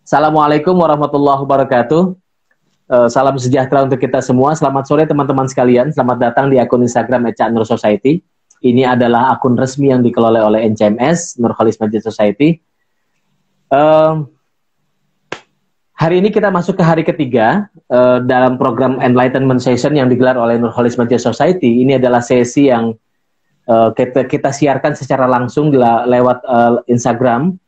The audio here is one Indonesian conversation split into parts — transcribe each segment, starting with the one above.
Assalamualaikum warahmatullahi wabarakatuh. Salam sejahtera untuk kita semua. Selamat sore teman-teman sekalian. Selamat datang di akun Instagram @Nur Society. Ini adalah akun resmi yang dikelola oleh NCMS, Nurholis Masjid Society. Hari ini kita masuk ke hari ketiga dalam program Enlightenment Session yang digelar oleh Nurholis Masjid Society. Ini adalah sesi yang kita siarkan secara langsung lewat Instagram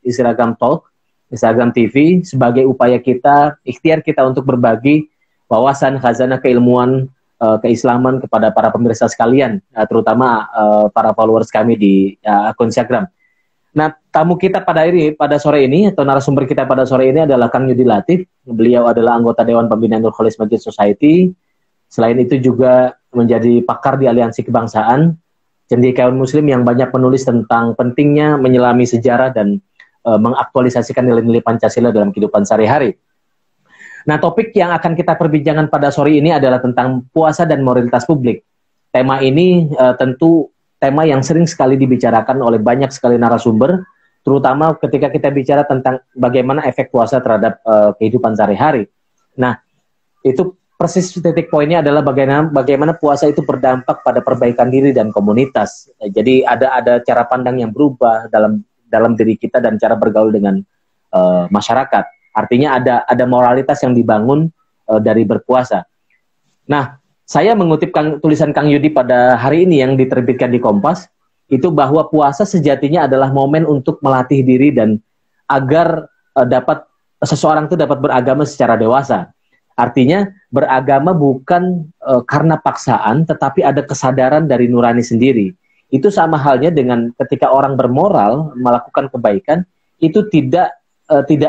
Talk, Instagram TV, sebagai upaya kita, ikhtiar kita untuk berbagi wawasan khazanah keilmuan keislaman kepada para pemirsa sekalian, terutama para followers kami di akun Instagram. Nah, tamu kita pada sore ini, atau narasumber kita pada sore ini adalah Kang Yudi Latif. Beliau adalah anggota Dewan Pembina Nurholis Masjid Society. Selain itu juga menjadi pakar di Aliansi Kebangsaan, cendekiawan Muslim yang banyak menulis tentang pentingnya menyelami sejarah dan mengaktualisasikan nilai-nilai Pancasila dalam kehidupan sehari-hari. Nah, topik yang akan kita perbincangkan pada sore ini adalah tentang puasa dan moralitas publik. Tema ini tentu tema yang sering sekali dibicarakan oleh banyak sekali narasumber, terutama ketika kita bicara tentang bagaimana efek puasa terhadap kehidupan sehari-hari. Nah, itu persis titik poinnya adalah bagaimana puasa itu berdampak pada perbaikan diri dan komunitas. Jadi ada cara pandang yang berubah dalam diri kita dan cara bergaul dengan masyarakat. Artinya ada moralitas yang dibangun dari berpuasa. Nah, saya mengutip tulisan Kang Yudi pada hari ini yang diterbitkan di Kompas, itu bahwa puasa sejatinya adalah momen untuk melatih diri dan agar seseorang itu dapat beragama secara dewasa. Artinya beragama bukan karena paksaan, tetapi ada kesadaran dari nurani sendiri. Itu sama halnya dengan ketika orang bermoral melakukan kebaikan, itu tidak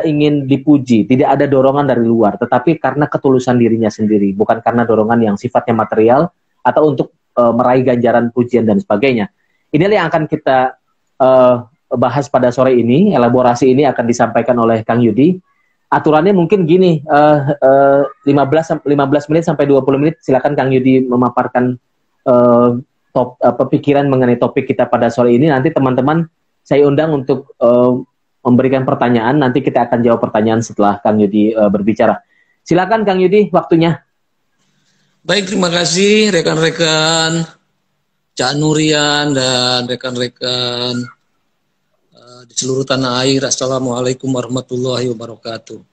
ingin dipuji, tidak ada dorongan dari luar, tetapi karena ketulusan dirinya sendiri, bukan karena dorongan yang sifatnya material atau untuk meraih ganjaran pujian dan sebagainya. Inilah yang akan kita bahas pada sore ini. Elaborasi ini akan disampaikan oleh Kang Yudi. Aturannya mungkin gini, 15 menit sampai 20 menit, silakan Kang Yudi memaparkan pikiran mengenai topik kita pada sore ini. Nanti teman-teman saya undang untuk memberikan pertanyaan. Nanti kita akan jawab pertanyaan setelah Kang Yudi berbicara. Silakan Kang Yudi, waktunya. Baik, terima kasih rekan-rekan Cak Nurian dan rekan-rekan di seluruh tanah air. Assalamualaikum warahmatullahi wabarakatuh.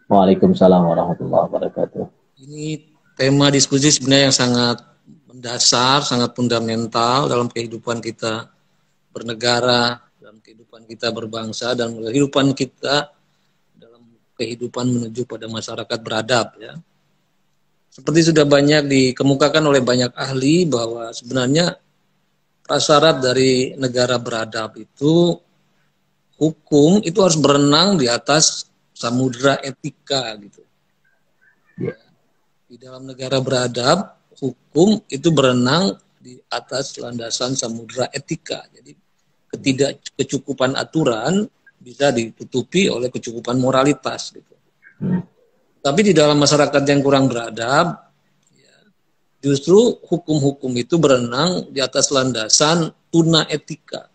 Waalaikumsalam warahmatullahi wabarakatuh. Ini tema diskusi sebenarnya yang sangat mendasar, sangat fundamental dalam kehidupan kita bernegara, dalam kehidupan kita berbangsa, dan kehidupan kita dalam kehidupan menuju pada masyarakat beradab, ya. Seperti sudah banyak dikemukakan oleh banyak ahli bahwa sebenarnya prasyarat dari negara beradab itu hukum itu harus berenang di atas samudra etika, gitu. Di dalam negara beradab, hukum itu berenang di atas landasan samudra etika. Jadi ketidakkecukupan aturan bisa ditutupi oleh kecukupan moralitas, gitu. Tapi di dalam masyarakat yang kurang beradab, ya, justru hukum-hukum itu berenang di atas landasan tuna etika.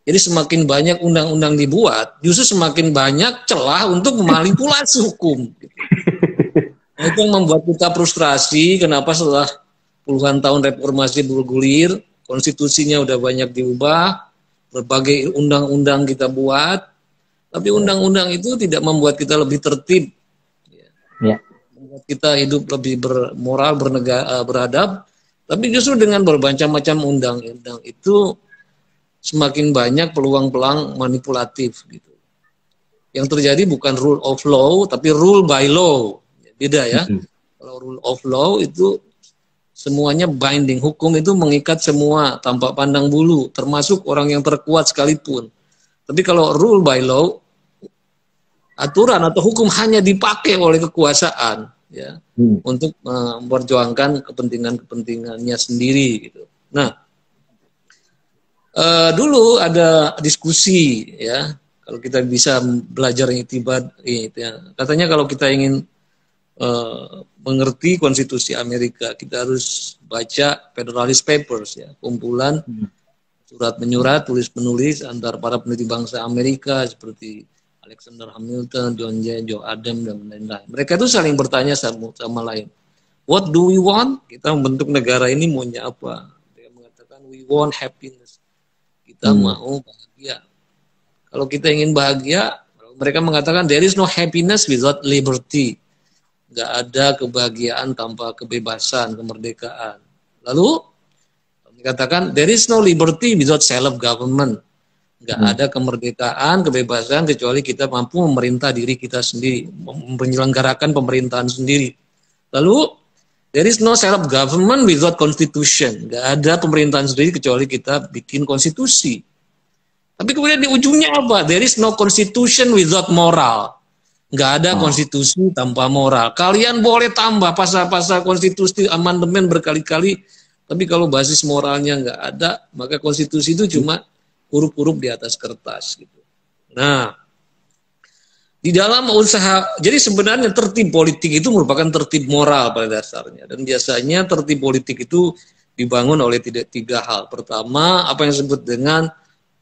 Jadi semakin banyak undang-undang dibuat, justru semakin banyak celah untuk memanipulasi hukum, gitu. Nah, itu yang membuat kita frustrasi. Kenapa setelah puluhan tahun reformasi bergulir, konstitusinya udah banyak diubah, berbagai undang-undang kita buat, tapi undang-undang itu tidak membuat kita lebih tertib, ya. Membuat kita hidup lebih bermoral, beradab, tapi justru dengan bermacam-macam undang-undang itu semakin banyak peluang-peluang manipulatif, gitu. Yang terjadi bukan rule of law, tapi rule by law. Beda, ya. Kalau rule of law itu semuanya binding, hukum itu mengikat semua tanpa pandang bulu, termasuk orang yang terkuat sekalipun. Tapi kalau rule by law, aturan atau hukum hanya dipakai oleh kekuasaan, ya, untuk memperjuangkan kepentingannya sendiri, gitu. Nah, dulu ada diskusi, ya, kalau kita bisa belajar itibar, ya. Katanya kalau kita ingin mengerti konstitusi Amerika, kita harus baca Federalist Papers, ya, kumpulan surat menyurat, tulis menulis antar para peneliti bangsa Amerika seperti Alexander Hamilton, John Jay, Joe Adam, dan lain-lain. Mereka itu saling bertanya sama lain. What do we want? Kita membentuk negara ini maunya apa? Dia mengatakan we want happiness. Kita mau bahagia. Kalau kita ingin bahagia, mereka mengatakan there is no happiness without liberty. Nggak ada kebahagiaan tanpa kebebasan, kemerdekaan. Lalu dikatakan there is no liberty without self-government. Nggak ada kemerdekaan, kebebasan kecuali kita mampu memerintah diri kita sendiri, menyelenggarakan pemerintahan sendiri. Lalu there is no self-government without constitution. Nggak ada pemerintahan sendiri kecuali kita bikin konstitusi. Tapi kemudian di ujungnya apa? There is no constitution without moral. Nggak ada konstitusi tanpa moral. Kalian boleh tambah pasal-pasal konstitusi, amandemen berkali-kali, tapi kalau basis moralnya nggak ada, maka konstitusi itu cuma huruf-huruf di atas kertas gitu. Nah, di dalam usaha, jadi sebenarnya tertib politik itu merupakan tertib moral pada dasarnya, dan biasanya tertib politik itu dibangun oleh tiga hal. Pertama, apa yang disebut dengan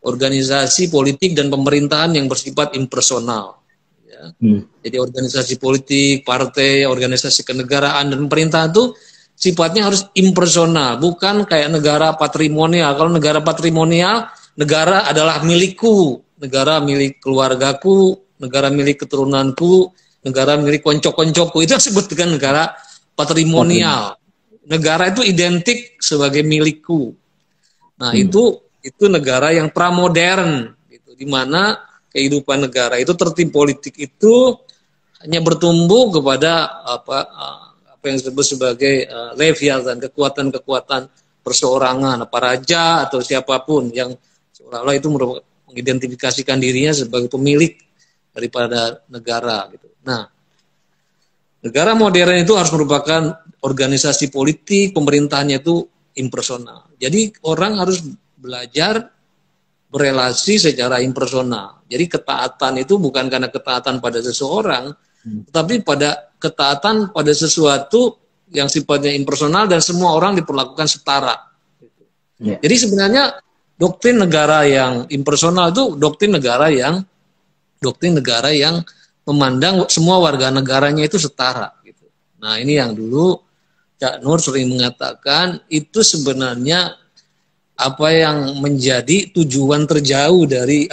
organisasi politik dan pemerintahan yang bersifat impersonal. Ya. Jadi organisasi politik, partai, organisasi kenegaraan dan pemerintahan itu sifatnya harus impersonal, bukan kayak negara patrimonial. Kalau negara patrimonial, negara adalah milikku, negara milik keluargaku, negara milik keturunanku, negara milik konco-koncoku. Itu disebut dengan negara patrimonial. Negara itu identik sebagai milikku. Nah, itu negara yang pramodern, gitu, di mana kehidupan negara itu, tertib politik itu hanya bertumbuh kepada apa yang disebut sebagai leviathan, kekuatan-kekuatan perseorangan, apa raja atau siapapun yang seolah-olah itu mengidentifikasikan dirinya sebagai pemilik daripada negara gitu. Nah, negara modern itu harus merupakan organisasi politik, pemerintahannya itu impersonal. Jadi orang harus belajar berelasi secara impersonal. Jadi ketaatan itu bukan karena ketaatan pada seseorang, tetapi pada ketaatan pada sesuatu yang sifatnya impersonal dan semua orang diperlakukan setara. Jadi sebenarnya doktrin negara yang impersonal itu doktrin negara yang memandang semua warga negaranya itu setara gitu. Nah, ini yang dulu Cak Nur sering mengatakan itu sebenarnya apa yang menjadi tujuan terjauh dari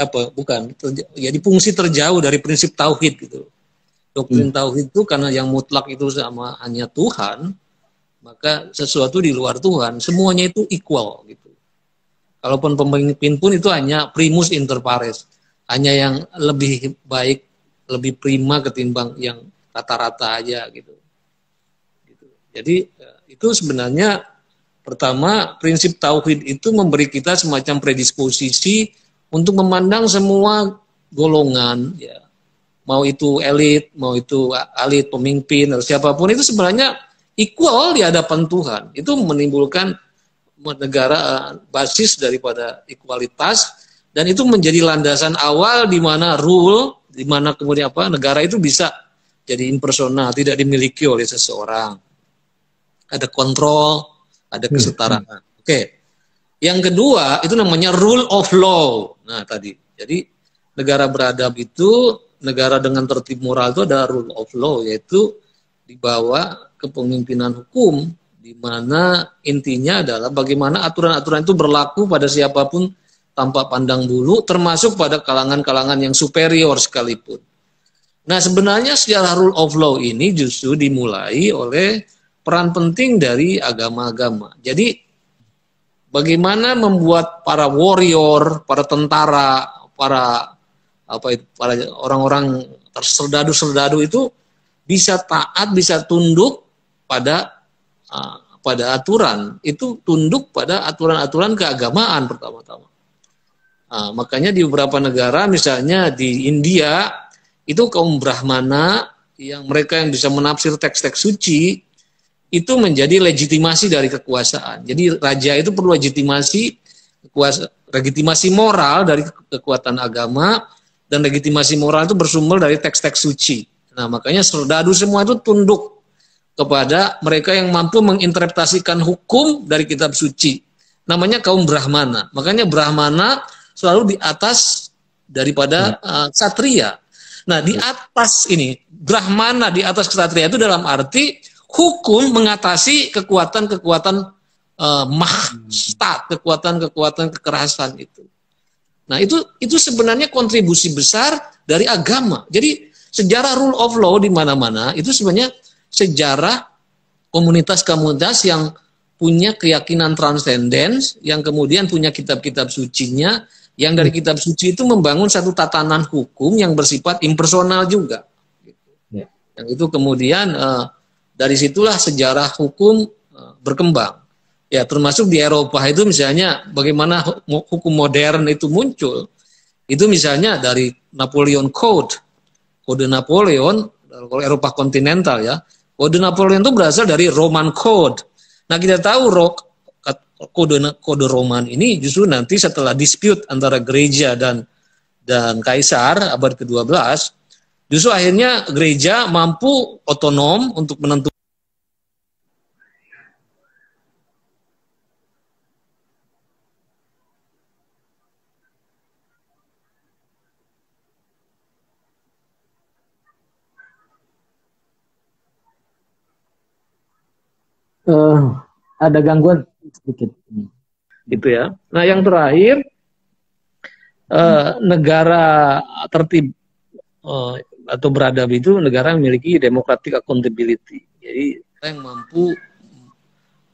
jadi fungsi terjauh dari prinsip tauhid gitu. Doktrin tauhid itu karena yang mutlak itu sama hanya Tuhan, maka sesuatu di luar Tuhan semuanya itu equal gitu. Kalaupun pemimpin pun itu hanya primus inter pares, hanya yang lebih baik, lebih prima ketimbang yang rata-rata aja gitu. Jadi itu sebenarnya pertama prinsip tauhid itu memberi kita semacam predisposisi untuk memandang semua golongan, ya, mau itu elit, mau itu elit pemimpin atau siapapun itu sebenarnya equal di hadapan Tuhan. Itu menimbulkan negara basis daripada ekualitas, dan itu menjadi landasan awal di mana di mana kemudian negara itu bisa jadi impersonal, tidak dimiliki oleh seseorang. Ada kontrol, ada kesetaraan. Oke. Yang kedua itu namanya rule of law. Nah, tadi. Jadi negara beradab itu, negara dengan tertib moral itu ada rule of law, yaitu dibawa kepemimpinan hukum, di mana intinya adalah bagaimana aturan-aturan itu berlaku pada siapapun tanpa pandang bulu, termasuk pada kalangan-kalangan yang superior sekalipun. Nah, sebenarnya secara rule of law ini justru dimulai oleh peran penting dari agama-agama. Jadi, bagaimana membuat para warrior, para tentara, para orang-orang serdadu-serdadu itu bisa taat, bisa tunduk pada aturan, itu tunduk pada aturan-aturan keagamaan pertama-tama. Makanya di beberapa negara, misalnya di India, itu kaum Brahmana yang mereka yang bisa menafsir teks-teks suci itu menjadi legitimasi dari kekuasaan. Jadi raja itu perlu legitimasi moral dari kekuatan agama, dan legitimasi moral itu bersumber dari teks-teks suci. Nah, makanya serdadu semua itu tunduk kepada mereka yang mampu menginterpretasikan hukum dari kitab suci. Namanya kaum Brahmana. Makanya Brahmana selalu di atas daripada Satria. Nah, di atas ini, Brahmana di atas Ksatria itu dalam arti hukum mengatasi kekuatan-kekuatan mahstat, kekuatan-kekuatan kekerasan itu. Nah, itu sebenarnya kontribusi besar dari agama. Jadi sejarah rule of law di mana-mana itu sebenarnya sejarah komunitas-komunitas yang punya keyakinan transcendence, yang kemudian punya kitab-kitab sucinya, yang dari kitab suci itu membangun satu tatanan hukum yang bersifat impersonal juga. Yang itu kemudian dari situlah sejarah hukum berkembang. Ya, termasuk di Eropa itu misalnya bagaimana hukum modern itu muncul. Itu misalnya dari Napoleon Code, Kode Napoleon, kalau Eropa kontinental ya. Kode Napoleon itu berasal dari Roman Code. Nah, kita tahu kode Roman ini justru nanti setelah dispute antara gereja dan kaisar abad ke-12, justru akhirnya gereja mampu otonom untuk menentukan ada gangguan sedikit. gitu ya. Nah, yang terakhir negara tertib atau beradab itu negara yang memiliki democratic accountability. Jadi yang mampu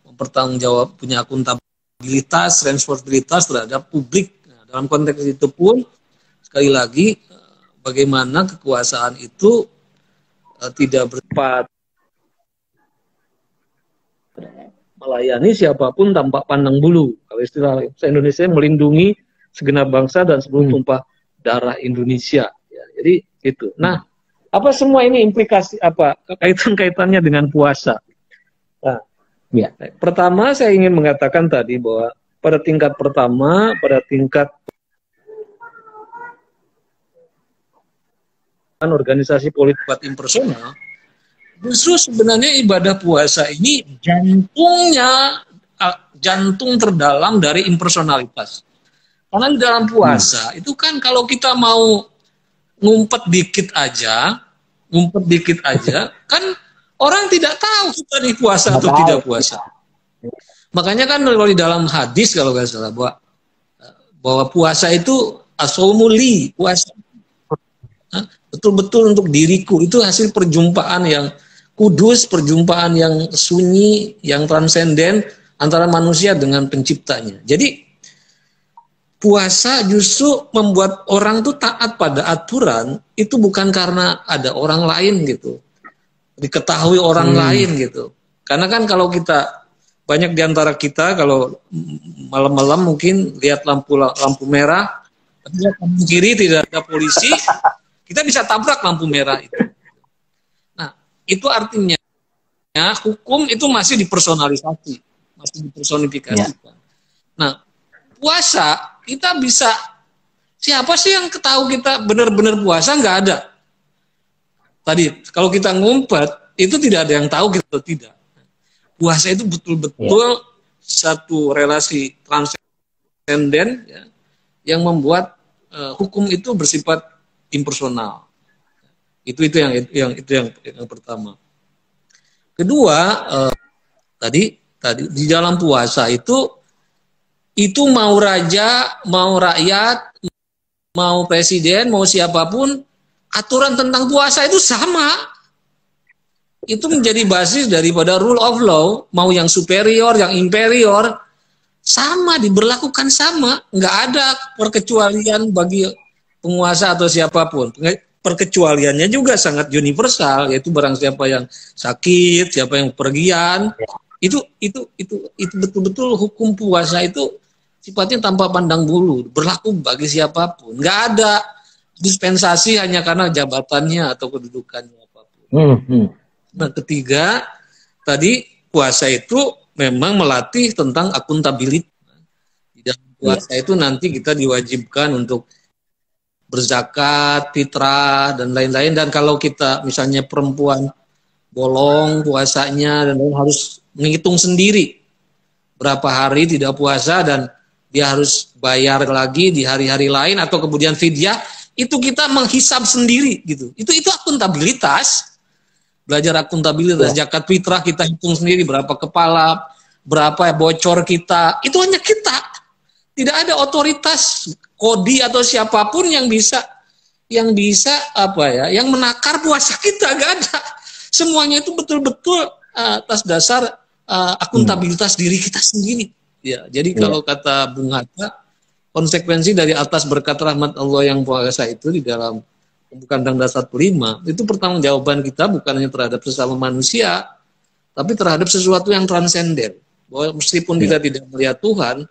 mempertanggungjawab, punya akuntabilitas, responsibilitas terhadap publik. Nah, dalam konteks itu pun sekali lagi bagaimana kekuasaan itu tidak bersifat melayani siapapun tanpa pandang bulu. Kalau istilah Indonesia, melindungi segenap bangsa dan seluruh tumpah darah Indonesia. Ya, jadi itu. Nah, apa semua ini implikasi apa kaitan-kaitannya dengan puasa? Nah, ya. Pertama saya ingin mengatakan tadi bahwa pada tingkat pertama, pada tingkat organisasi politik impersonal, justru sebenarnya ibadah puasa ini jantung terdalam dari impersonalitas. Karena di dalam puasa itu kan kalau kita mau ngumpet dikit aja, kan orang tidak tahu kita di puasa atau tidak puasa. Makanya kan kalau di dalam hadis kalau nggak salah bahwa puasa itu asomuli, puasa betul-betul untuk diriku, itu hasil perjumpaan yang kudus, perjumpaan yang sunyi, yang transenden antara manusia dengan penciptanya. Jadi puasa justru membuat orang tuh taat pada aturan, itu bukan karena ada orang lain gitu, diketahui orang lain gitu. Karena kan kalau kita, banyak diantara kita kalau malam-malam mungkin lihat lampu merah, lampu kiri tidak ada polisi, kita bisa tabrak lampu merah itu. Nah, itu artinya hukum itu masih dipersonalisasi, masih dipersonifikasikan. Nah, puasa kita bisa, siapa sih yang tahu kita benar-benar puasa? Nggak ada. Tadi kalau kita ngumpet itu tidak ada yang tahu gitu, tidak. Puasa itu betul-betul satu relasi transenden ya, yang membuat hukum itu bersifat impersonal. Itu yang pertama. Kedua, tadi di dalam puasa itu mau raja, mau rakyat, mau presiden, mau siapapun, aturan tentang puasa itu sama. Itu menjadi basis daripada rule of law, mau yang superior, yang inferior, sama, diberlakukan sama. Nggak ada perkecualian bagi penguasa atau siapapun. Perkecualiannya juga sangat universal, yaitu barang siapa yang sakit, siapa yang pergian. Itu betul-betul hukum puasa itu sifatnya tanpa pandang bulu, berlaku bagi siapapun. Nggak ada dispensasi hanya karena jabatannya atau kedudukannya apapun. Nah, ketiga, tadi puasa itu memang melatih tentang akuntabilitas. Di dalam puasa itu nanti kita diwajibkan untuk berzakat, fitrah, dan lain-lain. Dan kalau kita misalnya perempuan bolong puasanya dan harus menghitung sendiri berapa hari tidak puasa dan dia harus bayar lagi di hari-hari lain atau kemudian fidyah, itu kita menghisab sendiri gitu. Itu akuntabilitas. Belajar akuntabilitas, zakat fitrah kita hitung sendiri berapa kepala, berapa bocor kita. Itu hanya kita. Tidak ada otoritas kodi atau siapapun yang bisa yang menakar puasa kita, gak ada. Semuanya itu betul-betul atas dasar akuntabilitas diri kita sendiri. Ya, jadi kalau kata Bung Hatta, konsekuensi dari atas berkat rahmat Allah yang kuasa itu di dalam Pembukaan Undang-Undang 45 itu pertanggungjawaban kita bukan hanya terhadap sesama manusia, tapi terhadap sesuatu yang transenden. Bahwa meskipun kita tidak melihat Tuhan,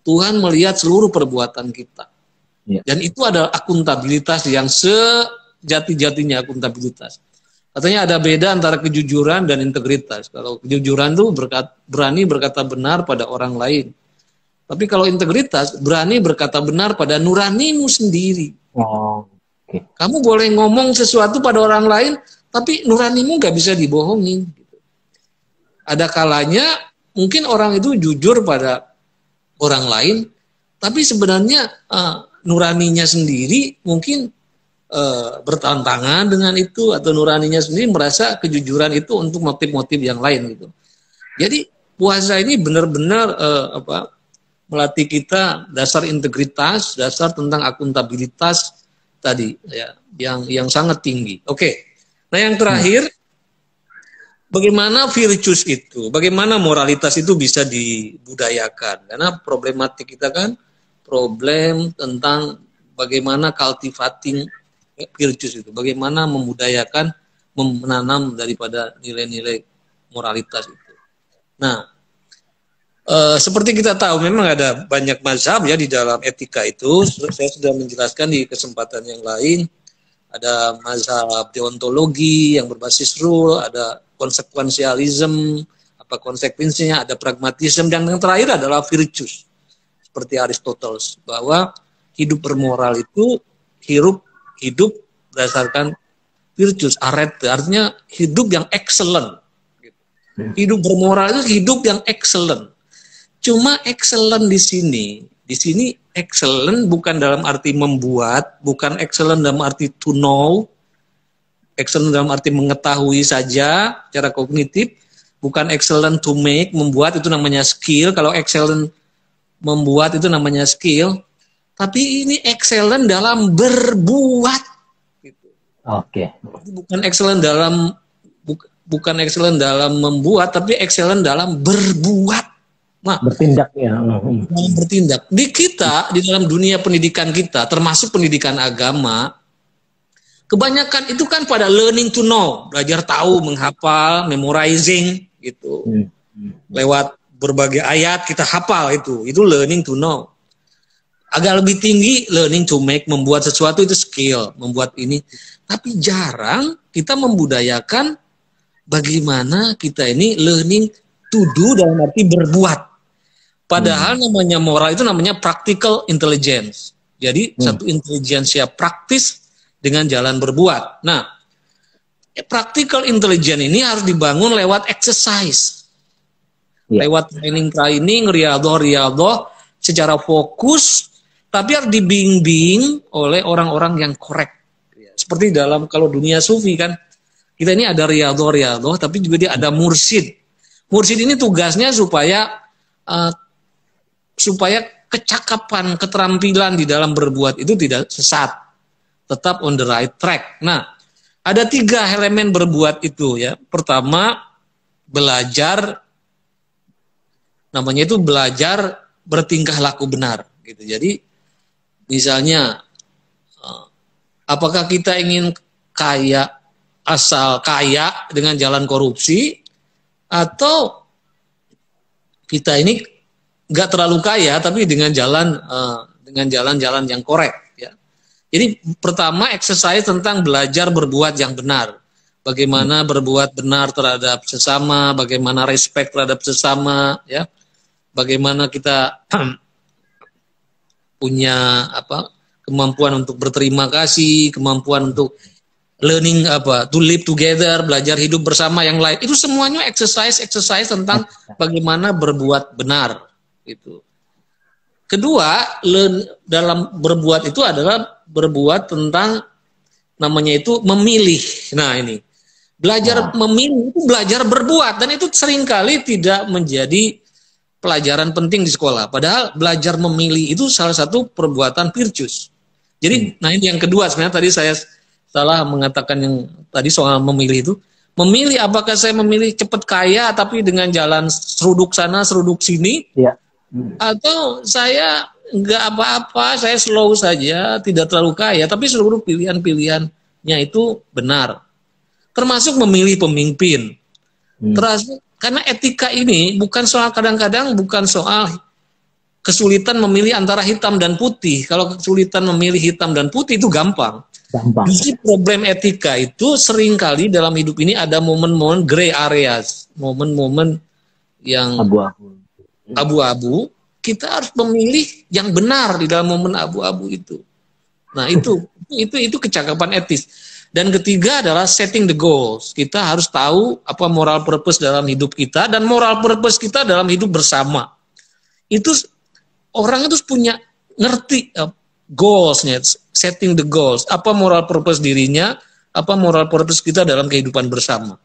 Tuhan melihat seluruh perbuatan kita. Dan itu adalah akuntabilitas yang sejati-jatinya akuntabilitas. Katanya ada beda antara kejujuran dan integritas. Kalau kejujuran itu berani berkata benar pada orang lain. Tapi kalau integritas, berani berkata benar pada nuranimu sendiri. Kamu boleh ngomong sesuatu pada orang lain, tapi nuranimu nggak bisa dibohongin. Ada kalanya mungkin orang itu jujur pada orang lain, tapi sebenarnya nuraninya sendiri mungkin bertentangan dengan itu, atau nuraninya sendiri merasa kejujuran itu untuk motif-motif yang lain gitu. Jadi puasa ini benar-benar melatih kita dasar integritas, dasar tentang akuntabilitas tadi ya, yang sangat tinggi. Oke. Nah, yang terakhir, bagaimana virtus itu, bagaimana moralitas itu bisa dibudayakan? Karena problematik kita kan problem tentang bagaimana cultivating virtus itu, bagaimana membudayakan, menanam daripada nilai-nilai moralitas itu. Nah, seperti kita tahu memang ada banyak mazhab ya di dalam etika itu. Saya sudah menjelaskan di kesempatan yang lain. Ada mazhab deontologi yang berbasis rule, ada konsekuensialisme, konsekuensinya, ada pragmatisme, dan yang terakhir adalah virtus. Seperti Aristoteles, bahwa hidup bermoral itu hidup berdasarkan virtus, arete, artinya hidup yang excellent. Hidup bermoral itu hidup yang excellent. Cuma excellent di sini excellent bukan dalam arti membuat, bukan excellent dalam arti to know, excellent dalam arti mengetahui saja secara kognitif, bukan excellent to make, membuat itu namanya skill. Kalau excellent membuat itu namanya skill, tapi ini excellent dalam berbuat. Oke. Bukan excellent dalam membuat, tapi excellent dalam berbuat. Nah, bertindak ya. Bertindak. Di kita, di dalam dunia pendidikan kita, termasuk pendidikan agama, kebanyakan itu kan pada learning to know, belajar tahu, menghafal, memorizing gitu. Lewat berbagai ayat kita hafal itu learning to know. Agak lebih tinggi learning to make, membuat sesuatu itu skill, membuat ini. Tapi jarang kita membudayakan bagaimana kita ini learning to do dalam arti berbuat. Padahal namanya moral itu namanya practical intelligence. Jadi satu intelijensia praktis dengan jalan berbuat. Nah, practical intelligence ini harus dibangun lewat exercise. Lewat training, riadoh secara fokus, tapi harus dibimbing oleh orang-orang yang korek. Seperti dalam kalau dunia sufi kan, kita ini ada riadoh, tapi juga dia ada mursyid. Mursyid ini tugasnya supaya kecakapan, keterampilan di dalam berbuat itu tidak sesat, tetap on the right track. Nah, ada 3 elemen berbuat itu ya. Pertama, belajar, namanya itu belajar bertingkah laku benar gitu. Jadi misalnya apakah kita ingin kaya asal kaya dengan jalan korupsi, atau kita ini nggak terlalu kaya tapi dengan jalan-jalan yang korek ya. Jadi pertama exercise tentang belajar berbuat yang benar. Bagaimana berbuat benar terhadap sesama, bagaimana respect terhadap sesama ya. Bagaimana kita punya kemampuan untuk berterima kasih, kemampuan untuk learning to live together, belajar hidup bersama yang lain. Itu semuanya exercise tentang bagaimana berbuat benar. Gitu. Kedua, dalam berbuat itu adalah berbuat tentang namanya itu memilih. Nah ini, belajar memilih itu belajar berbuat, dan itu seringkali tidak menjadi pelajaran penting di sekolah. Padahal belajar memilih itu salah satu perbuatan virtuous. Jadi, nah ini yang kedua sebenarnya tadi saya salah mengatakan yang tadi soal memilih itu. Memilih apakah saya memilih cepat kaya tapi dengan jalan seruduk sana seruduk sini, ya. Atau saya nggak apa-apa, saya slow saja, tidak terlalu kaya, tapi seluruh pilihan-pilihannya itu benar. Termasuk memilih pemimpin. Karena etika ini bukan soal kadang-kadang bukan soal kesulitan memilih antara hitam dan putih. Kalau kesulitan memilih hitam dan putih itu gampang. Justru problem etika itu seringkali dalam hidup ini ada momen-momen gray areas, momen-momen yang abu-abu. Kita harus memilih yang benar di dalam momen abu-abu itu. Nah itu kecakapan etis. Dan ketiga adalah setting the goals. Kita harus tahu apa moral purpose dalam hidup kita dan moral purpose kita dalam hidup bersama. Itu orang itu punya ngerti goalsnya, setting the goals, apa moral purpose dirinya, apa moral purpose kita dalam kehidupan bersama.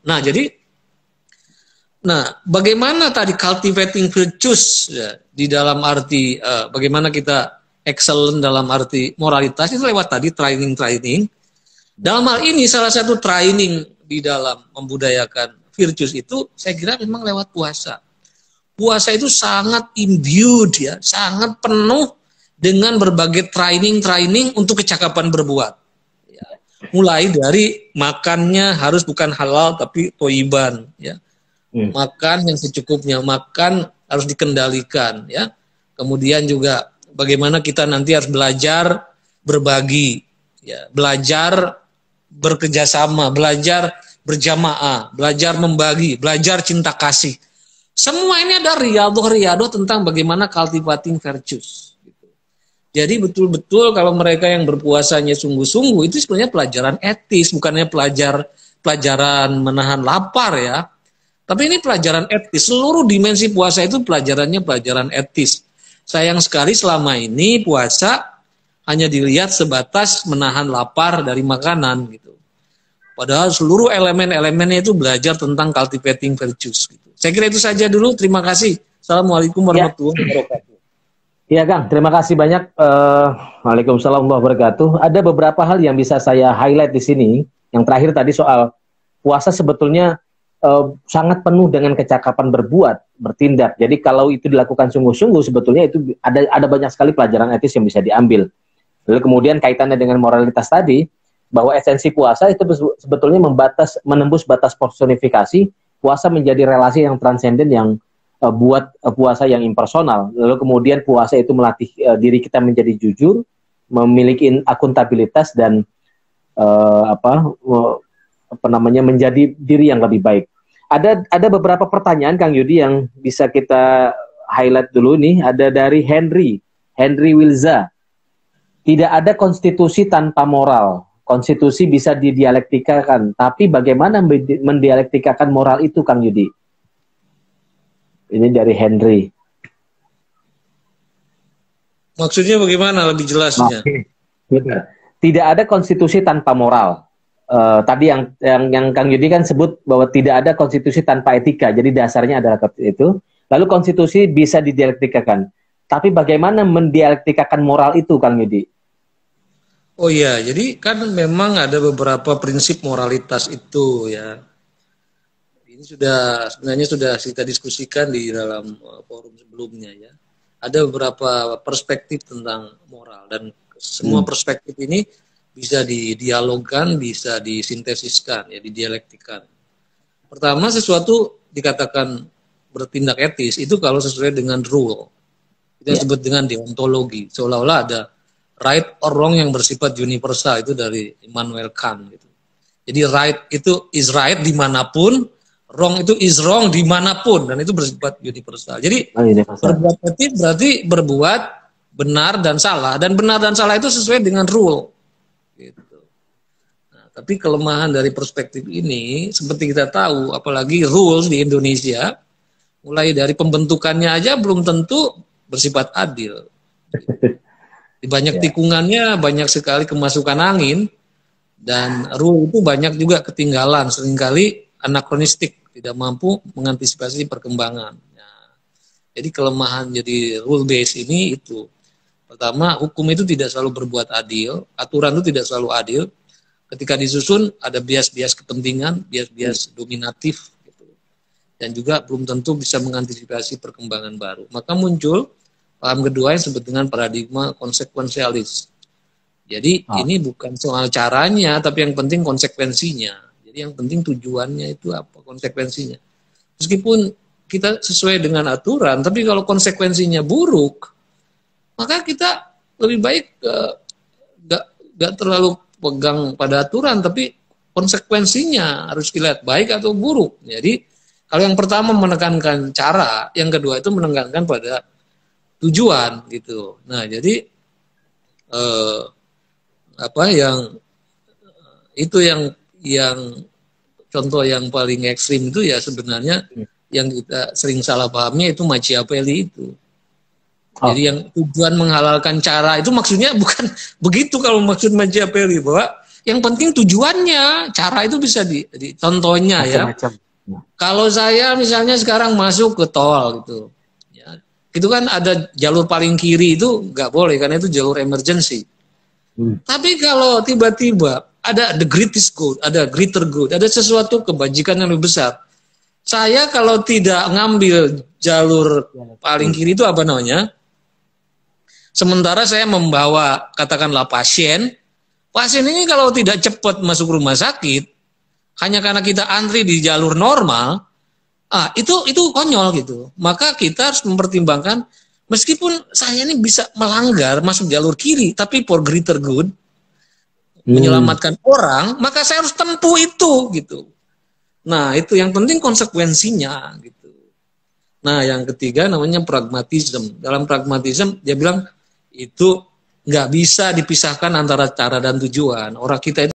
Nah, bagaimana tadi cultivating virtues ya, di dalam arti bagaimana kita excellent dalam arti moralitas itu lewat tadi training. Dalam hal ini salah satu training di dalam membudayakan virtues itu saya kira memang lewat puasa. Puasa itu sangat imbued ya, sangat penuh dengan berbagai training untuk kecakapan berbuat. Ya. Mulai dari makannya harus bukan halal tapi toiban. Ya. Makan yang secukupnya, makan harus dikendalikan. Ya. Kemudian juga bagaimana kita nanti harus belajar berbagi, ya. Belajar bekerjasama, belajar berjamaah, belajar membagi, belajar cinta kasih. Semua ini ada riadoh tentang bagaimana cultivating virtues. Jadi betul-betul kalau mereka yang berpuasanya sungguh-sungguh itu sebenarnya pelajaran etis, bukannya pelajaran menahan lapar ya. Tapi ini pelajaran etis. Seluruh dimensi puasa itu pelajarannya pelajaran etis. Sayang sekali selama ini puasa hanya dilihat sebatas menahan lapar dari makanan gitu. Padahal seluruh elemen-elemennya itu belajar tentang cultivating virtues gitu. Saya kira itu saja dulu. Terima kasih. Assalamualaikum warahmatullahi wabarakatuh. Iya Kang, terima kasih banyak. Waalaikumsalam warahmatullahi wabarakatuh. Ada beberapa hal yang bisa saya highlight di sini. Yang terakhir tadi soal puasa sebetulnya sangat penuh dengan kecakapan bertindak. Jadi kalau itu dilakukan sungguh-sungguh, sebetulnya itu ada banyak sekali pelajaran etis yang bisa diambil. Lalu kemudian kaitannya dengan moralitas tadi, bahwa esensi puasa itu sebetulnya menembus batas personifikasi. Puasa menjadi relasi yang transenden yang buat puasa yang impersonal. Lalu kemudian puasa itu melatih diri kita menjadi jujur, memiliki akuntabilitas dan menjadi diri yang lebih baik. Ada beberapa pertanyaan Kang Yudi yang bisa kita highlight dulu nih. Ada dari Henry Wilza. Tidak ada konstitusi tanpa moral. Konstitusi bisa didialektikakan, tapi bagaimana mendialektikakan moral itu Kang Yudi? Ini dari Henry. Maksudnya bagaimana lebih jelasnya? Tidak ada konstitusi tanpa moral. Tadi yang Kang Yudi kan sebut bahwa tidak ada konstitusi tanpa etika. Jadi dasarnya adalah itu. Lalu konstitusi bisa didialektikakan. Tapi bagaimana mendialektikakan moral itu Kang Yudi? Oh iya, jadi kan memang ada beberapa prinsip moralitas itu ya. Ini sebenarnya sudah kita diskusikan di dalam forum sebelumnya ya. Ada beberapa perspektif tentang moral dan semua perspektif ini bisa didialogkan, bisa disintesiskan, ya didialektikan. Pertama, sesuatu dikatakan bertindak etis itu kalau sesuai dengan rule. Kita sebut dengan deontologi. Seolah-olah ada right or wrong yang bersifat universal, itu dari Immanuel Kant gitu. Jadi right itu is right dimanapun, wrong itu is wrong dimanapun, dan itu bersifat universal. Jadi berbuat etis berarti berbuat benar dan benar dan salah itu sesuai dengan rule. Gitu. Nah, tapi kelemahan dari perspektif ini, seperti kita tahu, apalagi rules di Indonesia, mulai dari pembentukannya aja belum tentu bersifat adil. Di banyak tikungannya banyak sekali kemasukan angin, dan rule itu banyak juga ketinggalan, seringkali anakronistik, tidak mampu mengantisipasi perkembangan. Nah, jadi kelemahan jadi rule base ini itu. Pertama, hukum itu tidak selalu berbuat adil, aturan itu tidak selalu adil. Ketika disusun ada bias-bias kepentingan, bias-bias dominatif, gitu. Dan juga belum tentu bisa mengantisipasi perkembangan baru. Maka muncul paham kedua yang disebut dengan paradigma konsekuensialis. Jadi ini bukan soal caranya, tapi yang penting konsekuensinya. Jadi yang penting tujuannya itu apa, konsekuensinya. Meskipun kita sesuai dengan aturan, tapi kalau konsekuensinya buruk, maka kita lebih baik gak terlalu pegang pada aturan, tapi konsekuensinya harus dilihat baik atau buruk. Jadi kalau yang pertama menekankan cara, yang kedua itu menekankan pada tujuan gitu. Nah, jadi yang contoh yang paling ekstrim itu ya sebenarnya yang kita sering salah pahamnya itu Machiavelli itu. Jadi yang tujuan menghalalkan cara itu maksudnya bukan begitu kalau maksud Machiavelli, bahwa yang penting tujuannya, cara itu bisa contohnya ya. Kalau saya misalnya sekarang masuk ke tol gitu, ya, itu kan ada jalur paling kiri itu nggak boleh karena itu jalur emergency. Tapi kalau tiba-tiba ada the greatest good, ada greater good, ada sesuatu kebajikan yang lebih besar, saya kalau tidak ngambil jalur paling kiri itu apa namanya? Sementara saya membawa katakanlah pasien ini kalau tidak cepat masuk rumah sakit, hanya karena kita antri di jalur normal, itu konyol gitu. Maka kita harus mempertimbangkan, meskipun saya ini bisa melanggar masuk jalur kiri, tapi for greater good, menyelamatkan orang, maka saya harus tempuh itu gitu. Nah, itu yang penting konsekuensinya gitu. Nah, yang ketiga namanya pragmatisme. Dalam pragmatisme dia bilang itu nggak bisa dipisahkan antara cara dan tujuan. Orang kita itu